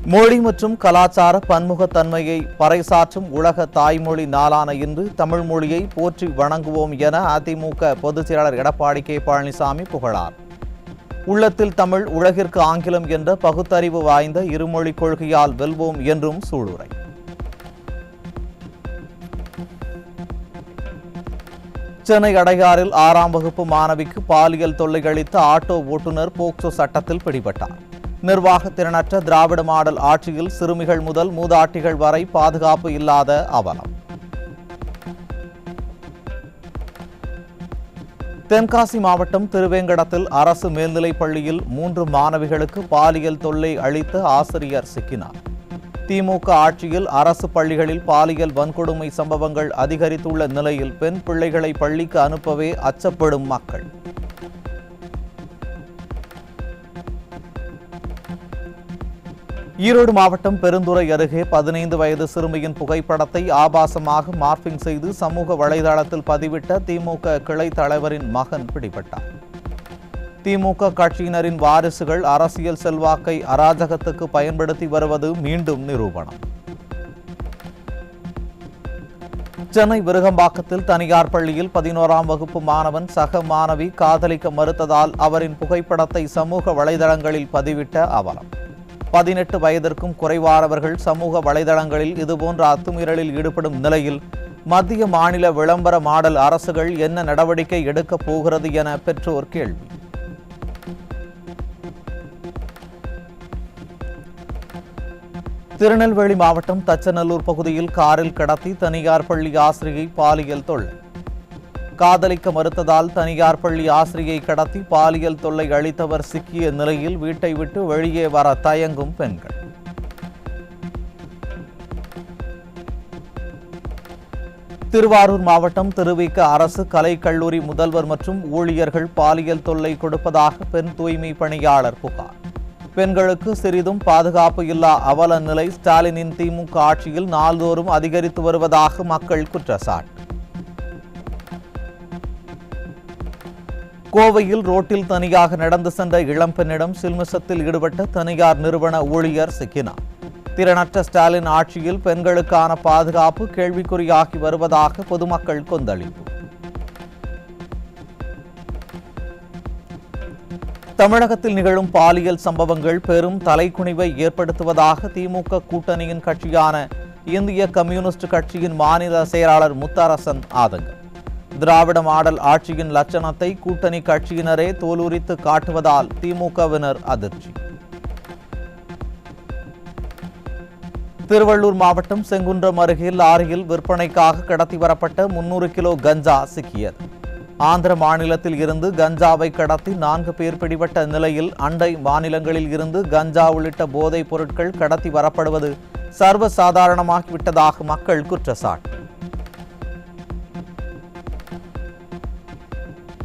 மொழி மற்றும் கலாச்சார பன்முகத்தன்மையை பறைசாற்றும் உலக தாய்மொழி நாளான இன்று தமிழ் மொழியை போற்றி வணங்குவோம் என அதிமுக பொதுச் செயலாளர் எடப்பாடி கே பழனிசாமி புகழார். உள்ளத்தில் தமிழ், உலகிற்கு ஆங்கிலம் என்ற பகுத்தறிவு வாய்ந்த இருமொழி கொள்கையால் வெல்வோம் என்றும் சூளுரை. சென்னை அடையாறில் 6ஆம் வகுப்பு மாணவிக்கு பாலியல் தொல்லை அளித்த ஆட்டோ ஓட்டுநர் போக்சோ சட்டத்தில் பிடிபட்டார். நிர்வாக திறனற்ற திராவிட மாடல் ஆட்சியில் சிறுமிகள் முதல் மூதாட்டிகள் வரை பாதுகாப்பு இல்லாத அவலம். தென்காசி மாவட்டம் திருவேங்கடத்தில் அரசு மேல்நிலைப் பள்ளியில் 3 மாணவிகளுக்கு பாலியல் தொல்லை அளித்த ஆசிரியர் சிக்கினார். திமுக ஆட்சியில் அரசு பள்ளிகளில் பாலியல் வன்கொடுமை சம்பவங்கள் அதிகரித்துள்ள நிலையில் பெண் பிள்ளைகளை பள்ளிக்கு அனுப்பவே அச்சப்படும் மக்கள். ஈரோடு மாவட்டம் பெருந்துறை அருகே 15 வயது சிறுமியின் புகைப்படத்தை ஆபாசமாக மார்பிங் செய்து சமூக வலைதளத்தில் பதிவிட்ட திமுக கிளை தலைவரின் மகன் பிடிபட்டார். திமுக கட்சியினரின் வாரிசுகள் அரசியல் செல்வாக்கை அராஜகத்துக்கு பயன்படுத்தி வருவது மீண்டும் நிரூபணம். சென்னை விருகம்பாக்கத்தில் தனியார் பள்ளியில் 11ஆம் வகுப்பு மாணவன் சக மாணவி காதலிக்க மறுத்ததால் அவரின் புகைப்படத்தை சமூக வலைதளங்களில் பதிவிட்ட அவலம். 18 வயதிற்கும் குறைவானவர்கள் சமூக வலைதளங்களில் இதுபோன்ற அத்துமீறலில் ஈடுபடும் நிலையில் மத்திய மாநில விளம்பர மாடல் அரசுகள் என்ன நடவடிக்கை எடுக்கப் போகிறது என பெற்றோர் கேள்வி. திருநெல்வேலி மாவட்டம் தச்சநல்லூர் பகுதியில் காரில் கடத்தி தனியார் பள்ளி ஆசிரியை பாலியல் தொல்லை. காதலிக்க மறுத்ததால் தனியார் பள்ளி ஆசிரியை கடத்தி பாலியல் தொல்லை அளித்தவர் சிக்கிய நிலையில் வீட்டை விட்டு வெளியே வர தயங்கும் பெண்கள். திருவாரூர் மாவட்டம் திருவிக அரசு கலைக்கல்லூரி முதல்வர் மற்றும் ஊழியர்கள் பாலியல் தொல்லை கொடுப்பதாக பெண் தூய்மை பணியாளர் புகார். பெண்களுக்கு சிறிதும் பாதுகாப்பு இல்லா அவல நிலை ஸ்டாலினின் திமுக ஆட்சியில் நாள்தோறும் அதிகரித்து வருவதாக மக்கள் குற்றச்சாட்டு. கோவையில் ரோட்டில் தனியாக நடந்து சென்ற இளம்பெண்ணிடம் சில்மிஷத்தில் ஈடுபட்ட தனியார் நிறுவன ஊழியர் சிக்கினார். திறனற்ற ஸ்டாலின் ஆட்சியில் பெண்களுக்கான பாதுகாப்பு கேள்விக்குறியாகி வருவதாக பொதுமக்கள் கொந்தளிப்பு. தமிழகத்தில் நிகழும் பாலியல் சம்பவங்கள் பெரும் தலைக்குனிவை ஏற்படுத்துவதாக திமுக கூட்டணியின் கட்சியான இந்திய கம்யூனிஸ்ட் கட்சியின் மாநில செயலாளர் முத்தரசன் ஆதங்கம். திராவிட மாடல் ஆட்சியின் லட்சணத்தை கூட்டணி கட்சியினரே தோலுரித்து காட்டுவதால் திமுகவினர் அதிர்ச்சி. திருவள்ளூர் மாவட்டம் செங்குன்றம் அருகே லாரியில் விற்பனைக்காக கடத்தி வரப்பட்ட 300 கிலோ கஞ்சா சிக்கியது. ஆந்திர மாநிலத்தில் இருந்து கஞ்சாவை கடத்தி 4 பேர் பிடிபட்ட நிலையில் அண்டை மாநிலங்களில் இருந்து கஞ்சா உள்ளிட்ட போதைப் பொருட்கள் கடத்தி வரப்படுவது சர்வசாதாரணமாகிவிட்டதாக மக்கள் குற்றச்சாட்டு.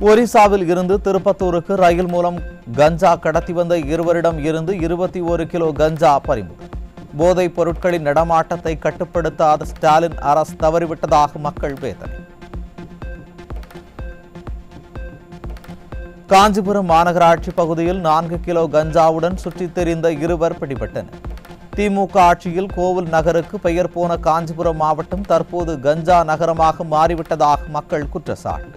ஒரிசாவில் இருந்து திருப்பத்தூருக்கு ரயில் மூலம் கஞ்சா கடத்தி வந்த இருவரிடம் இருந்து 21 கிலோ கஞ்சா பறிமுதல். போதைப் பொருட்களின் நடமாட்டத்தை கட்டுப்படுத்தாத ஸ்டாலின் அரசு தவறிவிட்டதாக மக்கள் வேதனை. காஞ்சிபுரம் மாநகராட்சி பகுதியில் 4 கிலோ கஞ்சாவுடன் சுற்றித் திரிந்த இருவர் பிடிபட்டனர். திமுக ஆட்சியில் கோவில் நகருக்கு பெயர் போன காஞ்சிபுரம் மாவட்டம் தற்போது கஞ்சா நகரமாக மாறிவிட்டதாக மக்கள் குற்றச்சாட்டு.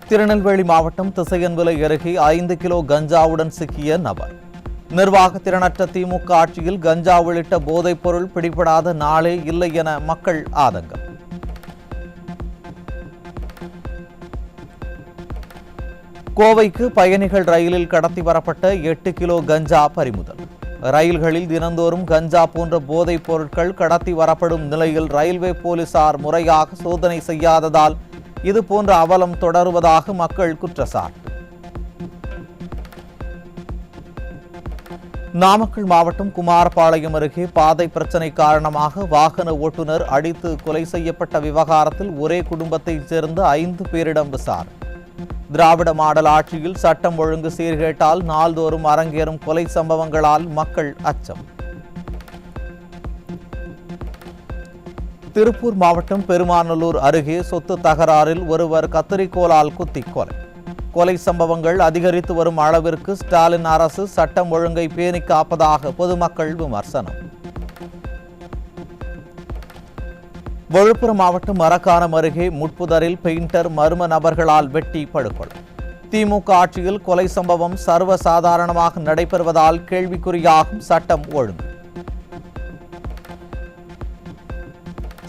திருநெல்வேலி மாவட்டம் திசையன்விளை அருகே 5 கிலோ கஞ்சாவுடன் சிக்கிய நபர். நிர்வாக திறனற்ற திமுக ஆட்சியில் கஞ்சா உள்ளிட்ட போதைப் பொருள் பிடிபடாத நாளே இல்லை என மக்கள் ஆதங்கம். கோவைக்கு பயணிகள் ரயிலில் கடத்தி வரப்பட்ட 8 கிலோ கஞ்சா பறிமுதல். ரயில்களில் தினந்தோறும் கஞ்சா போன்ற போதைப் பொருட்கள் கடத்தி வரப்படும் நிலையில் ரயில்வே போலீசார் முறையாக சோதனை செய்யாததால் இது போன்ற அவலம் தொடருவதாக மக்கள் குற்றச்சாட்டு. நாமக்கல் மாவட்டம் குமாரபாளையம் அருகே பாதை பிரச்சினை காரணமாக வாகன ஓட்டுநர் அடித்து கொலை செய்யப்பட்ட விவகாரத்தில் ஒரே குடும்பத்தைச் சேர்ந்த 5 பேரிடம் விசாரணை. திராவிட மாடல் ஆட்சியில் சட்டம் ஒழுங்கு சீர்கேட்டால் நாள்தோறும் அரங்கேறும் கொலை சம்பவங்களால் மக்கள் அச்சம். திருப்பூர் மாவட்டம் பெருமாநல்லூர் அருகே சொத்து தகராறில் ஒருவர் கத்தரிக்கோலால் குத்தி கொலை. கொலை சம்பவங்கள் அதிகரித்து வரும் அளவிற்கு ஸ்டாலின் அரசு சட்டம் ஒழுங்கை பேணி காப்பதாக பொதுமக்கள் விமர்சனம். விழுப்புரம் மாவட்டம் மரக்காணம் அருகே முட்புதரில் பெயிண்டர் மர்ம நபர்களால் வெட்டி படுகொலை. திமுக ஆட்சியில் கொலை சம்பவம் சர்வசாதாரணமாக நடைபெறுவதால் கேள்விக்குறியாகும் சட்டம் ஒழுங்கு.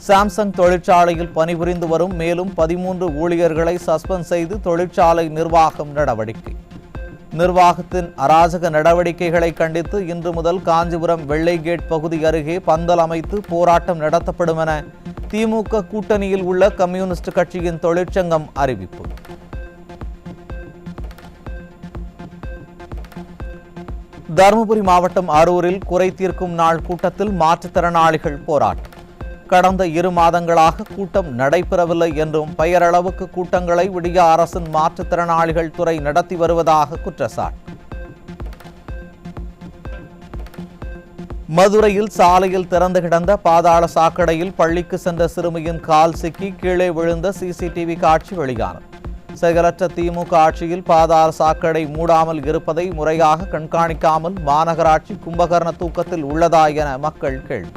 சாம்சங் தொழிற்சாலையில் பணிபுரிந்து வரும் மேலும் 13 ஊழியர்களை சஸ்பெண்ட் செய்து தொழிற்சாலை நிர்வாகம் நடவடிக்கை. நிர்வாகத்தின் அராஜக நடவடிக்கைகளை கண்டித்து இன்று முதல் காஞ்சிபுரம் வெள்ளை கேட் பகுதி அருகே பந்தல் அமைத்து போராட்டம் நடத்தப்படும் என திமுக கூட்டணியில் உள்ள கம்யூனிஸ்ட் கட்சியின் தொழிற்சங்கம் அறிவிப்பு. தருமபுரி மாவட்டம் அரூரில் குறை தீர்க்கும் நாள் கூட்டத்தில் மாற்றுத்திறனாளிகள் போராட்டம். கடந்த 2 மாதங்களாக கூட்டம் நடைபெறவில்லை என்றும் பெயரளவுக்கு கூட்டங்களை விடிய அரசின் மாற்றுத்திறனாளிகள் துறை நடத்தி வருவதாக குற்றச்சாட்டு. மதுரையில் சாலையில் திறந்து கிடந்த பாதாள சாக்கடையில் பள்ளிக்கு சென்ற சிறுமியின் கால் சிக்கி கீழே விழுந்த சிசிடிவி காட்சி வெளியானது. செயலற்ற திமுக ஆட்சியில் பாதாள சாக்கடை மூடாமல் இருப்பதை முறையாக கண்காணிக்காமல் மாநகராட்சி கும்பகர்ண தூக்கத்தில் உள்ளதா என மக்கள் கேள்வி.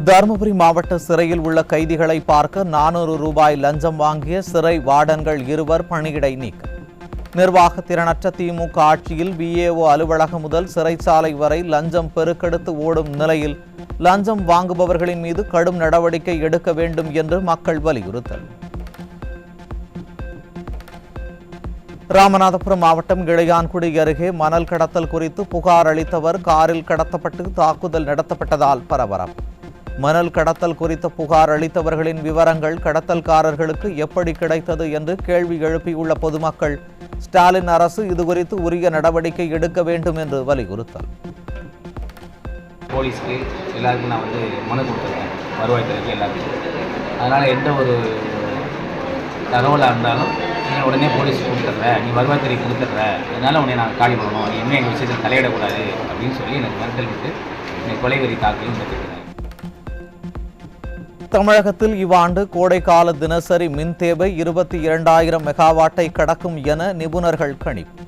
தருமபுரி மாவட்ட சிறையில் உள்ள கைதிகளை பார்க்க 400 ரூபாய் லஞ்சம் வாங்கிய சிறை வார்டன்கள் 2 பணியிடை நீக்கம். நிர்வாக திறனற்ற திமுக ஆட்சியில் விஏஓ அலுவலகம் முதல் சிறைச்சாலை வரை லஞ்சம் பெருக்கெடுத்து ஓடும் நிலையில் லஞ்சம் வாங்குபவர்களின் மீது கடும் நடவடிக்கை எடுக்க வேண்டும் என்று மக்கள் வலியுறுத்தல். ராமநாதபுரம் மாவட்டம் இளையான்குடி அருகே மணல் கடத்தல் குறித்து புகார் அளித்தவர் காரில் கடத்தப்பட்டு தாக்குதல் நடத்தப்பட்டதால் பரபரப்பு. மணல் கடத்தல் குறித்த புகார் அளித்தவர்களின் விவரங்கள் கடத்தல்காரர்களுக்கு எப்படி கிடைத்தது என்று கேள்வி எழுப்பியுள்ள பொதுமக்கள் ஸ்டாலின் அரசு இதுகுறித்து உரிய நடவடிக்கை எடுக்க வேண்டும் என்று வலியுறுத்தல். போலீஸ்க்கு எல்லாருக்கும் நான் மனு கொடுத்துருக்கேன், வருவாய்த்துறைக்கு எல்லாருக்கும். அதனால் எந்த ஒரு தகவலாக இருந்தாலும் நீங்கள் உடனே போலீஸ் கொடுத்துட்ற, நீ வருவாய்த்துறை கொடுத்துட்ற, அதனால் உடனே நான் காலி பண்ணணும், நீ என்ன எங்கள் விஷயத்தில் தலையிடக்கூடாது அப்படின்னு சொல்லி எனக்கு மிரட்டல் விட்டு கொலை வெறி தாக்கலும் பெற்றுக்கிறேன். தமிழகத்தில் இவ்வாண்டு கோடைக்கால தினசரி மின் தேவை 22,000 மெகாவாட்டை கடக்கும் என நிபுணர்கள் கணிப்பு.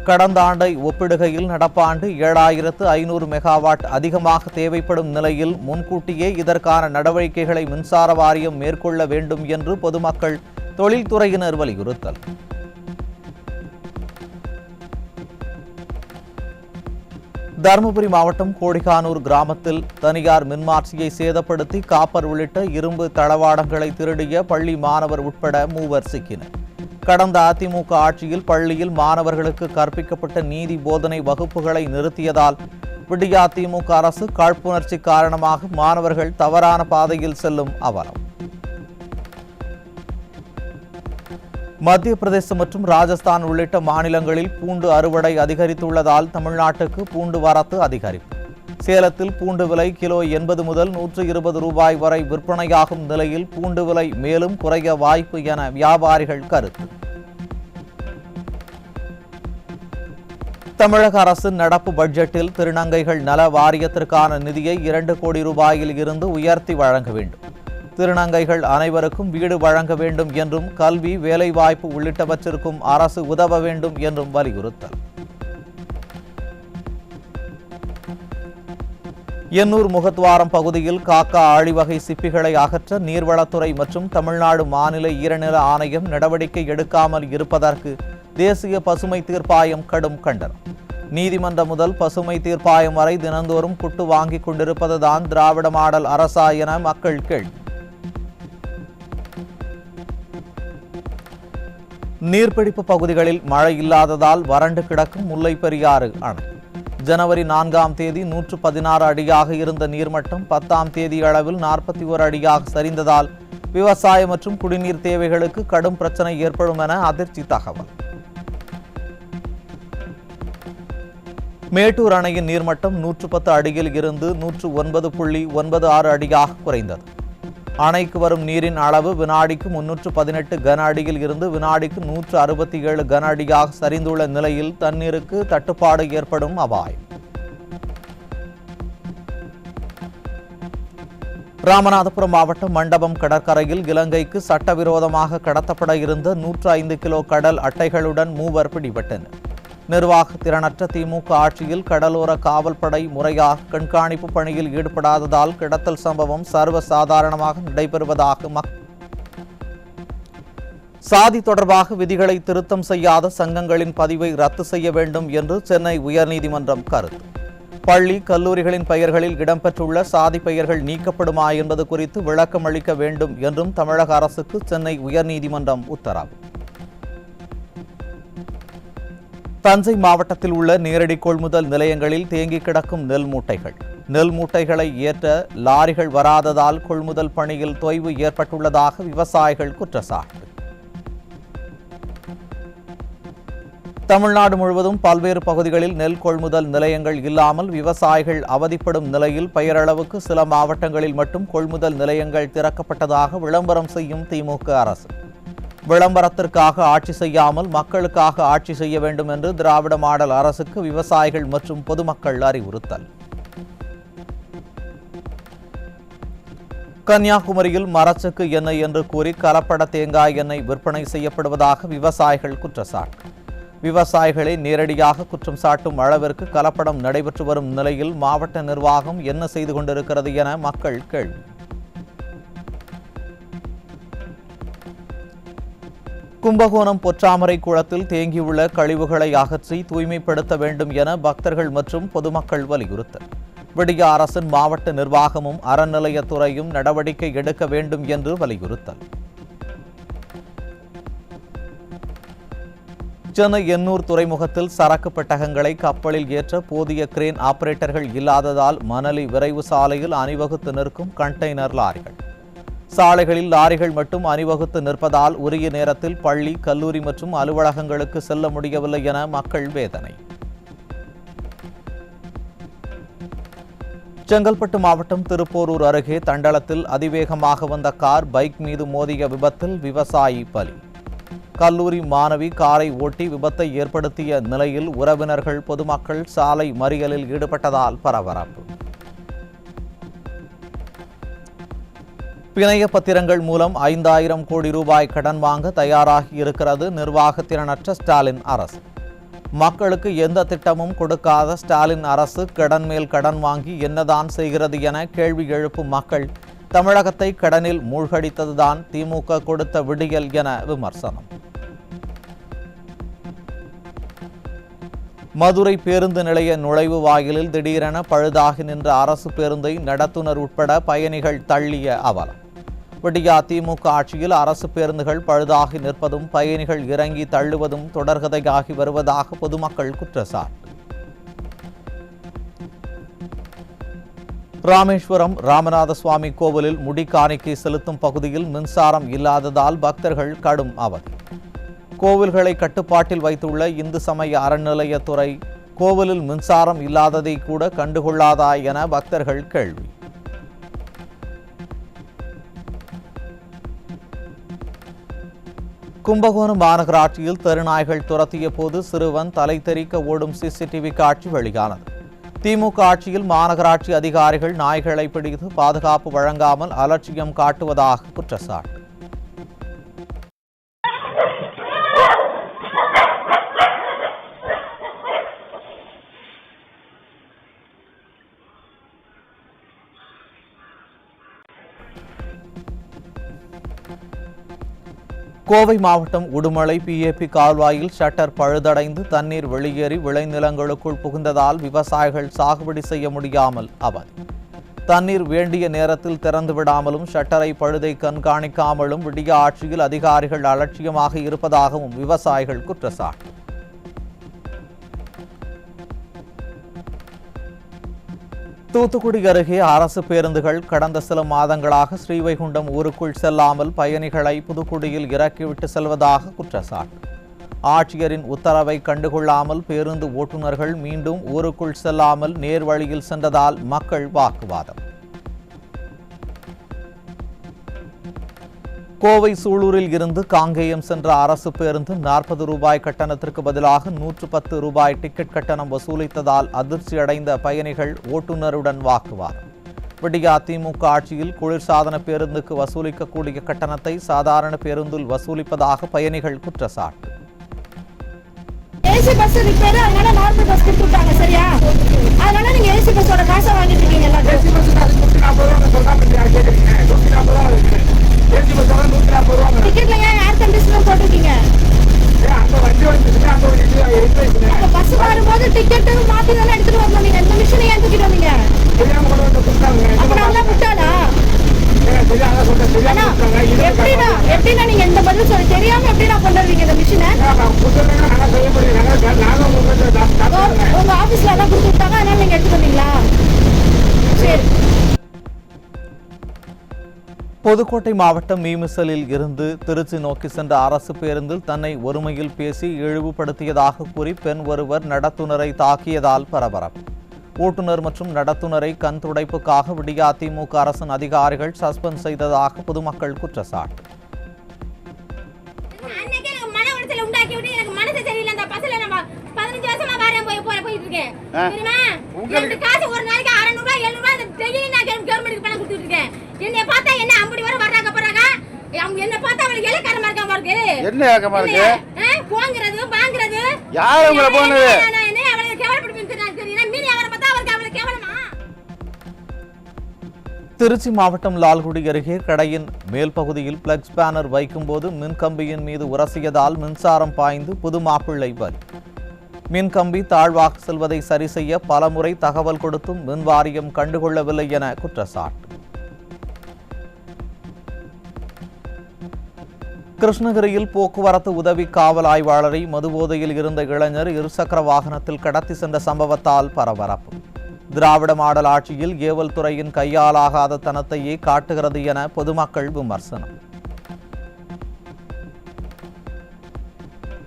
கடந்த ஆண்டை ஒப்பிடுகையில் நடப்பாண்டு 7,500 மெகாவாட் அதிகமாக தேவைப்படும் நிலையில் முன்கூட்டியே இதற்கான நடவடிக்கைகளை மின்சார வாரியம் மேற்கொள்ள வேண்டும் என்று பொதுமக்கள் தொழில்துறையினர் வலியுறுத்தல். தருமபுரி மாவட்டம் கோடிகானூர் கிராமத்தில் தனியார் மின்மாற்றியை சேதப்படுத்தி காப்பர் உள்ளிட்ட இரும்பு தளவாடங்களை திருடிய பள்ளி மாணவர் உட்பட 3 சிக்கினர். கடந்த அதிமுக ஆட்சியில் பள்ளியில் மாணவர்களுக்கு கற்பிக்கப்பட்ட நீதி போதனை வகுப்புகளை நிறுத்தியதால் விடியா திமுக அரசு காழ்ப்புணர்ச்சி காரணமாக மாணவர்கள் தவறான பாதையில் செல்லும் அவலம். மத்திய பிரதேசம் மற்றும் ராஜஸ்தான் உள்ளிட்ட மாநிலங்களில் பூண்டு அறுவடை அதிகரித்துள்ளதால் தமிழ்நாட்டுக்கு பூண்டு வரத்து அதிகரிப்பு. சேலத்தில் பூண்டு விலை கிலோ 80 முதல் 120 ரூபாய் வரை விற்பனையாகும் நிலையில் பூண்டு விலை மேலும் குறைய வாய்ப்பு என வியாபாரிகள் கருத்து. தமிழக அரசின் நடப்பு பட்ஜெட்டில் திருநங்கைகள் நல வாரியத்திற்கான நிதியை 2 கோடி ரூபாயில் இருந்து உயர்த்தி வழங்க வேண்டும். திருநங்கைகள் அனைவருக்கும் வீடு வழங்க வேண்டும் என்றும் கல்வி, வேலைவாய்ப்பு உள்ளிட்டவற்றிற்கும் அரசு உதவ வேண்டும் என்றும் வலியுறுத்தல். எண்ணூர் முகத்வாரம் பகுதியில் காக்கா ஆழிவகை சிப்பிகளை அகற்ற நீர்வளத்துறை மற்றும் தமிழ்நாடு மாநில ஈரநில ஆணையம் நடவடிக்கை எடுக்காமல் இருப்பதற்கு தேசிய பசுமை தீர்ப்பாயம் கடும் கண்டனம். நீதிமன்றம் முதல் பசுமை தீர்ப்பாயம் வரை தினந்தோறும் குட்டு வாங்கிக் கொண்டிருப்பதுதான் திராவிட மாடல் அரசா என மக்கள் கேள்வி. நீர்பிடிப்பு பகுதிகளில் மழை இல்லாததால் வறண்டு கிடக்கும் முல்லை பெரியாறு அணை. ஜனவரி 4ஆம் தேதி 116 அடியாக இருந்த நீர்மட்டம் 10ஆம் தேதி அளவில் 41 அடியாக சரிந்ததால் விவசாய மற்றும் குடிநீர் தேவைகளுக்கு கடும் பிரச்சனை ஏற்படும் என அதிர்ச்சி தகவல். மேட்டூர் அணையின் நீர்மட்டம் 110 அடியில் இருந்து 109.96 அடியாக குறைந்தது. அணைக்கு வரும் நீரின் அளவு வினாடிக்கு 318 கன அடியில் இருந்து வினாடிக்கு 167 கன அடியாக சரிந்துள்ள நிலையில் தண்ணீருக்கு தட்டுப்பாடு ஏற்படும் அபாயம். ராமநாதபுரம் மாவட்டம் மண்டபம் கடற்கரையில் இலங்கைக்கு சட்டவிரோதமாக கடத்தப்பட இருந்த 105 கிலோ கடல் அட்டைகளுடன் மூவர் பிடிபட்டனர். நிர்வாக திறனற்ற திமுக ஆட்சியில் கடலோர காவல்படை முறையாக கண்காணிப்பு பணியில் ஈடுபடாததால் கடத்தல் சம்பவம் சர்வசாதாரணமாக நடைபெறுவதாக சாதி தொடர்பாக விதிகளை திருத்தம் செய்யாத சங்கங்களின் பதிவை ரத்து செய்ய வேண்டும் என்று சென்னை உயர்நீதிமன்றம் கருத்து. பள்ளி கல்லூரிகளின் பெயர்களில் இடம்பெற்றுள்ள சாதி பெயர்கள் நீக்கப்படுமா என்பது குறித்து விளக்கம் அளிக்க வேண்டும் என்றும் தமிழக அரசுக்கு சென்னை உயர்நீதிமன்றம் உத்தரவு. தஞ்சை மாவட்டத்தில் உள்ள நேரடி கொள்முதல் நிலையங்களில் தேங்கி கிடக்கும் நெல் மூட்டைகளை ஏற்ற லாரிகள் வராததால் கொள்முதல் பணியில் தொய்வு ஏற்பட்டுள்ளதாக விவசாயிகள் குற்றச்சாட்டு. தமிழ்நாடு முழுவதும் பல்வேறு பகுதிகளில் நெல் கொள்முதல் நிலையங்கள் இல்லாமல் விவசாயிகள் அவதிப்படும் நிலையில் பெயரளவுக்கு சில மாவட்டங்களில் மட்டும் கொள்முதல் நிலையங்கள் திறக்கப்பட்டதாக விளம்பரம் செய்யும் திமுக அரசு. விளம்பரத்திற்காக ஆட்சி செய்யாமல் மக்களுக்காக ஆட்சி செய்ய வேண்டும் என்று திராவிட மாடல் அரசுக்கு விவசாயிகள் மற்றும் பொதுமக்கள் அறிவுறுத்தல். கன்னியாகுமரியில் மரச்செக்கு எண்ணெய் என்று கூறி கலப்பட தேங்காய் எண்ணெய் விற்பனை செய்யப்படுவதாக விவசாயிகள் குற்றச்சாட்டு. விவசாயிகளை நேரடியாக குற்றம் சாட்டும் அளவிற்கு கலப்படம் நடைபெற்று வரும் நிலையில் மாவட்ட நிர்வாகம் என்ன செய்து கொண்டிருக்கிறது என மக்கள் கேள்வி. கும்பகோணம் பொற்றாமரை குளத்தில் தேங்கியுள்ள கழிவுகளை அகற்றி தூய்மைப்படுத்த வேண்டும் என பக்தர்கள் மற்றும் பொதுமக்கள் வலியுறுத்தல். விடிய அரசின் மாவட்ட நிர்வாகமும் அறநிலையத்துறையும் நடவடிக்கை எடுக்க வேண்டும் என்று வலியுறுத்தல். சென்னை எண்ணூர் துறைமுகத்தில் சரக்கு பெட்டகங்களை கப்பலில் ஏற்ற போதிய கிரேன் ஆபரேட்டர்கள் இல்லாததால் மணலி விரைவு சாலையில் அணிவகுத்து நிற்கும் கண்டெய்னர் லாரிகள். சாலைகளில் லாரிகள் மட்டும் அணிவகுத்து நிற்பதால் உரிய நேரத்தில் பள்ளி, கல்லூரி மற்றும் அலுவலகங்களுக்கு செல்ல முடியவில்லை என மக்கள் வேதனை. செங்கல்பட்டு மாவட்டம் திருப்போரூர் அருகே தண்டலத்தில் அதிவேகமாக வந்த கார் பைக் மீது மோதிய விபத்தில் விவசாயி பலி. கல்லூரி மாணவி காரை ஓட்டி விபத்தை ஏற்படுத்திய நிலையில் உறவினர்கள், பொதுமக்கள் சாலை மறியலில் ஈடுபட்டதால் பரபரப்பு. பிணைய பத்திரங்கள் மூலம் 5000 கோடி ரூபாய் கடன் வாங்க தயாராகி இருக்கிறது நிர்வாக திறனற்ற ஸ்டாலின் அரசு. மக்களுக்கு எந்த திட்டமும் கொடுக்காத ஸ்டாலின் அரசு கடன் மேல் கடன் வாங்கி என்னதான் செய்கிறது என கேள்வி எழுப்பும் மக்கள், தமிழகத்தை கடனில் மூழ்கடித்ததுதான் திமுக கொடுத்த விடியல் என விமர்சனம். மதுரை பேருந்து நிலைய நுழைவு வாயிலில் திடீரென பழுதாகி நின்ற அரசு பேருந்தை நடத்துனர் உட்பட பயணிகள் தள்ளிய அவலம். விடியா திமுக ஆட்சியில் அரசு பேருந்துகள் பழுதாகி நிற்பதும் பயணிகள் இறங்கி தள்ளுவதும் தொடர்கதையாகி வருவதாக பொதுமக்கள் குற்றச்சாட்டு. ராமேஸ்வரம் ராமநாத சுவாமி கோவிலில் முடி காணிக்கை செலுத்தும் பகுதியில் மின்சாரம் இல்லாததால் பக்தர்கள் கடும் அவதி. கோவில்களை கட்டுப்பாட்டில் வைத்துள்ள இந்து சமய அறநிலையத்துறை கோவிலில் மின்சாரம் இல்லாததை கூட கண்டுகொள்ளாதா என பக்தர்கள் கேள்வி. கும்பகோணம் மாநகராட்சியில் தெருநாய்கள் துரத்திய போது சிறுவன் தலை தெறிக்க ஓடும் சிசிடிவி காட்சி வெளியானது. திமுக ஆட்சியில் மாநகராட்சி அதிகாரிகள் நாய்களை பிடித்து பாதுகாப்பு வழங்காமல் அலட்சியம் காட்டுவதாக குற்றச்சாட்டு. கோவை மாவட்டம் உடுமலை பிஏபி கால்வாயில் ஷட்டர் பழுதடைந்து தண்ணீர் வெளியேறி விளைநிலங்களுக்குள் புகுந்ததால் விவசாயிகள் சாகுபடி செய்ய முடியாமல் அவதி. தண்ணீர் வேண்டிய நேரத்தில் திறந்து விடாமலும் ஷட்டரை பழுதை கண்காணிக்காமலும் விடிய ஆட்சியில் அதிகாரிகள் அலட்சியமாக இருப்பதாகவும் விவசாயிகள் குற்றச்சாட்டு. தூத்துக்குடி அருகே அரசு பேருந்துகள் கடந்த சில மாதங்களாக ஸ்ரீவைகுண்டம் ஊருக்குள் செல்லாமல் பயணிகளை புதுக்குடியில் இறக்கிவிட்டு செல்வதாக குற்றச்சாட்டு. ஆட்சியரின் உத்தரவை கண்டுகொள்ளாமல் பேருந்து ஓட்டுநர்கள் மீண்டும் ஊருக்குள் செல்லாமல் நேர்வழியில் சென்றதால் மக்கள் வாக்குவாதம். கோவை சூலூரில் இருந்து காங்கேயம் சென்ற அரசு பேருந்து 40 ரூபாய் கட்டணத்திற்கு பதிலாக 110 ரூபாய் டிக்கெட் கட்டணம் வசூலித்ததால் அதிர்ச்சியடைந்த பயணிகள் ஓட்டுநருடன் வாக்குவாதம். விடிய அதிமுக ஆட்சியில் குளிர்சாதன பேருந்துக்கு வசூலிக்கக்கூடிய கட்டணத்தை சாதாரண பேருந்தில் வசூலிப்பதாக பயணிகள் குற்றச்சாட்டு. ஏசி பஸ் ரிப்பேர், அதனால நார்மல் பஸ் கொடுத்துட்டாங்க. சரியா? அதனால நீங்க ஏசி பஸ்ஸோட காசை வாங்கிட்டு இருக்கீங்க. ஏசி பஸ் 140 ரூபாய் சொல்றாங்க. கேக்குறீங்க 140 ரூபாய் இருக்கு. ஏசி பஸ் 140 ரூபாய். டிக்கெட்ல ஏன் ஏர் கண்டிஷனர் போட்டுட்டீங்க? அந்த வண்டி வந்துச்சுன்னா அந்த ஒரு அப்ப பஸ் வரும்போது டிக்கெட் மாத்தி தான எடுத்துட்டு வரணும். நீங்க இந்த மிஷினை ஏன் தூக்கிட்டு வந்தீங்க? தெரியாம கொண்டு வந்து கொடுத்தாங்க. அப்ப நல்லா விட்டாடா? தெரியாம சொல்றேன். எப்படினா நீங்க இந்த பதில் சொல்லி தெரியாம எப்படினா கொண்டு வருவீங்க இந்த மிஷினை? உங்க ஆபீஸ்ல தான் கொடுத்துட்டாங்க, அதனால நீங்க எடுத்து வந்தீங்களா? சரி. புதுக்கோட்டை மாவட்டம் மீமிசலில் இருந்து திருச்சி நோக்கி சென்ற அரசு பேருந்தில் தன்னை ஒருமையில் பேசி இழிவுபடுத்தியதாக கூறி பெண் ஒருவர் நடத்துனரை தாக்கியதால் பரபரப்பு. ஓட்டுநர் மற்றும் நடத்துனரை கண் துடைப்புக்காக விடிய அதிமுக அரசின் அதிகாரிகள் சஸ்பெண்ட் செய்ததாக பொதுமக்கள் குற்றச்சாட்டு. என்ன ஏக்கமா இருக்கு? போங்கிறது வாங்குறது யார் உங்களை போனது? திருச்சி மாவட்டம் லால்குடி அருகே கடையின் மேல் பகுதியில் பிளக்ஸ் பேனர் வைக்கும்போது மின்கம்பியின் மீது உரசியதால் மின்சாரம் பாய்ந்து புது மாப்பிள்ளை பலி. மின்கம்பி தாழ்வாக செல்வதை சரி செய்ய பலமுறை தகவல் கொடுத்தும் மின் வாரியம் கண்டுகொள்ளவில்லை என குற்றச்சாட்டு. கிருஷ்ணகிரியில் போக்குவரத்து உதவி காவல் ஆய்வாளரை மதுபோதையில் இருந்த இளைஞர் இருசக்கர வாகனத்தில் கடத்தி சென்ற சம்பவத்தால் பரபரப்பு. திராவிட மாடல் ஆட்சியில் ஏவல் துறையின் கையாலாகாத தனத்தையே காட்டுகிறது என பொதுமக்கள் விமர்சனம்.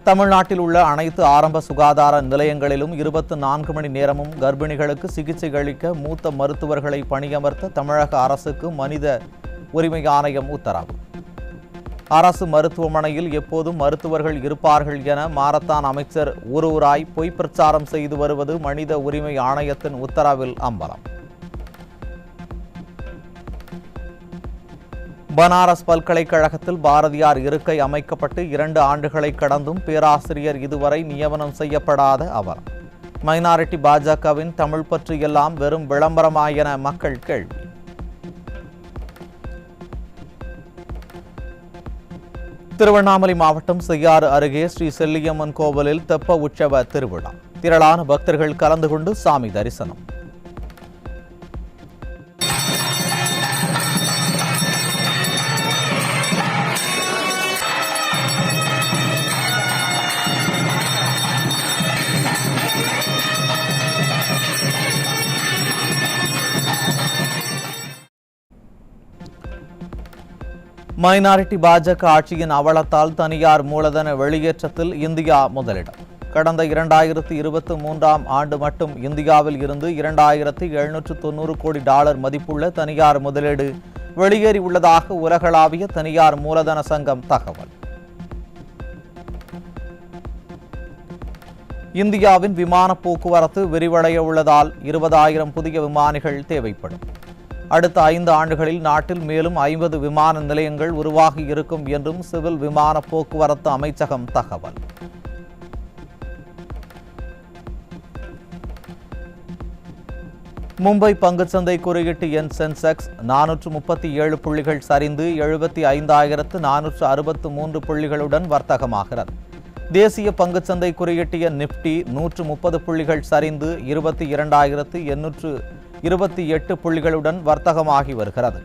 தமிழ்நாட்டில் உள்ள அனைத்து ஆரம்ப சுகாதார நிலையங்களிலும் 24 மணி நேரமும் கர்ப்பிணிகளுக்கு சிகிச்சை அளிக்க மூத்த மருத்துவர்களை பணியமர்த்த தமிழக அரசுக்கு மனித உரிமை ஆணையம் உத்தரவு. அரசு மருத்துவமனையில் எப்போதும் மருத்துவர்கள் இருப்பார்கள் என மாரத்தான் அமைச்சர் ஊரூராய் பொய் பிரச்சாரம் செய்து வருவது மனித உரிமை ஆணையத்தின் உத்தரவில் அம்பலம். பனாரஸ் பல்கலைக்கழகத்தில் பாரதியார் இருக்கை அமைக்கப்பட்டு 2 ஆண்டுகளை கடந்தும் பேராசிரியர் இதுவரை நியமனம் செய்யப்படாத அவலம். மைனாரிட்டி பாஜகவின் தமிழ் பற்று எல்லாம் வெறும் விளம்பரமா என மக்கள் கேள்வி. திருவண்ணாமலை மாவட்டம் செய்யாறு அருகே ஸ்ரீ செல்லியம்மன் கோவிலில் தெப்ப உற்சவ திருவிழா. திரளான பக்தர்கள் கலந்து கொண்டு சாமி தரிசனம். மைனாரிட்டி பாஜக ஆட்சியின் அவலத்தால் தனியார் மூலதன வெளியேற்றத்தில் இந்தியா முதலிடம். கடந்த 2023ஆம் ஆண்டு மட்டும் இந்தியாவில் இருந்து 2790 கோடி டாலர் மதிப்புள்ள தனியார் முதலீடு வெளியேறியுள்ளதாக உலகளாவிய தனியார் மூலதன சங்கம் தகவல். இந்தியாவின் விமான போக்குவரத்து விரிவடைய உள்ளதால் 20,000 புதிய விமானிகள் தேவைப்படும். அடுத்த 5 ஆண்டுகளில் நாட்டில் மேலும் 50 விமான நிலையங்கள் உருவாகி இருக்கும் என்றும் சிவில் விமான போக்குவரத்து அமைச்சகம் தகவல். மும்பை பங்குச்சந்தை குறியீட்டு எண் சென்செக்ஸ் 437 புள்ளிகள் சரிந்து 75,463 புள்ளிகளுடன் வர்த்தகமாகிறது. தேசிய பங்குச்சந்தை குறியீட்டு எண் நிப்டி 130 புள்ளிகள் சரிந்து 22,828 புள்ளிகளுடன் வர்த்தகமாகி வருகிறது.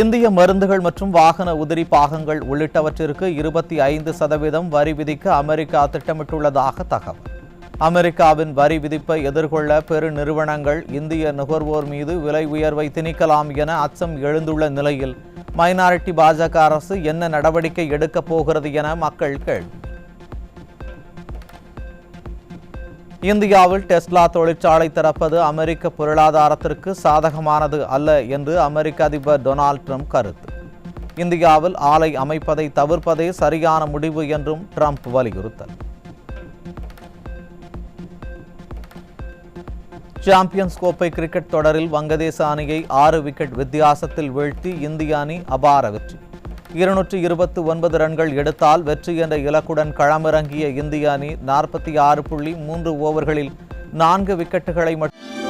இந்திய மருந்துகள் மற்றும் வாகன உதிரி பாகங்கள் உள்ளிட்டவற்றிற்கு 25% வரி விதிக்க அமெரிக்கா திட்டமிட்டுள்ளதாக தகவல். அமெரிக்காவின் வரி விதிப்பை எதிர்கொள்ள பெரு நிறுவனங்கள் இந்திய நுகர்வோர் மீது விலை உயர்வை திணிக்கலாம் என அச்சம் எழுந்துள்ள நிலையில் மைனாரிட்டி பாஜக அரசு என்ன நடவடிக்கை எடுக்கப் போகிறது என மக்கள் கேள்வி. இந்தியாவில் டெஸ்லா தொழிற்சாலை திறப்பது அமெரிக்க பொருளாதாரத்திற்கு சாதகமானது அல்ல என்று அமெரிக்க அதிபர் டொனால்ட் ட்ரம்ப் கருத்து. இந்தியாவில் ஆலை அமைப்பதை தவிர்ப்பதே சரியான முடிவு என்றும் ட்ரம்ப் வலியுறுத்தல். சாம்பியன்ஸ் கோப்பை கிரிக்கெட் தொடரில் வங்கதேச அணியை 6 விக்கெட் வித்தியாசத்தில் வீழ்த்தி இந்திய அணி அபார வெற்றி. 229 ரன்கள் எடுத்தால் வெற்றி என்ற இலக்குடன் களமிறங்கிய இந்திய அணி 46.3 ஓவர்களில் 4 விக்கெட்டுகளை மட்டும்